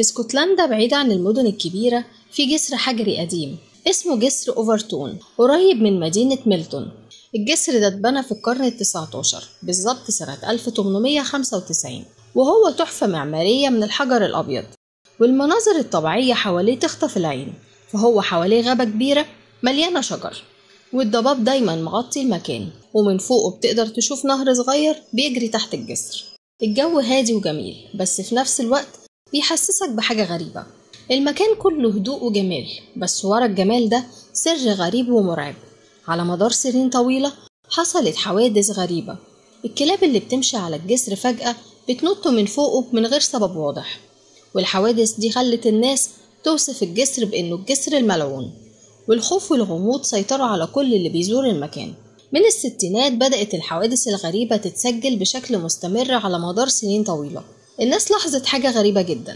في اسكتلندا بعيد عن المدن الكبيرة في جسر حجري قديم اسمه جسر أوفرتون قريب من مدينة ميلتون. الجسر ده اتبنى في القرن ال19 بالظبط سنة 1895، وهو تحفة معمارية من الحجر الأبيض، والمناظر الطبيعية حواليه تخطف العين. فهو حواليه غابة كبيرة مليانة شجر، والضباب دايما مغطي المكان، ومن فوقه بتقدر تشوف نهر صغير بيجري تحت الجسر. الجو هادي وجميل، بس في نفس الوقت بيحسسك بحاجة غريبة. المكان كله هدوء وجمال، بس ورا الجمال ده سر غريب ومرعب. على مدار سنين طويلة حصلت حوادث غريبة. الكلاب اللي بتمشي على الجسر فجأة بتنط من فوقه من غير سبب واضح، والحوادث دي خلت الناس توصف الجسر بأنه الجسر الملعون. والخوف والغموض سيطروا على كل اللي بيزور المكان. من الستينات بدأت الحوادث الغريبة تتسجل بشكل مستمر على مدار سنين طويلة. الناس لاحظت حاجة غريبة جدا،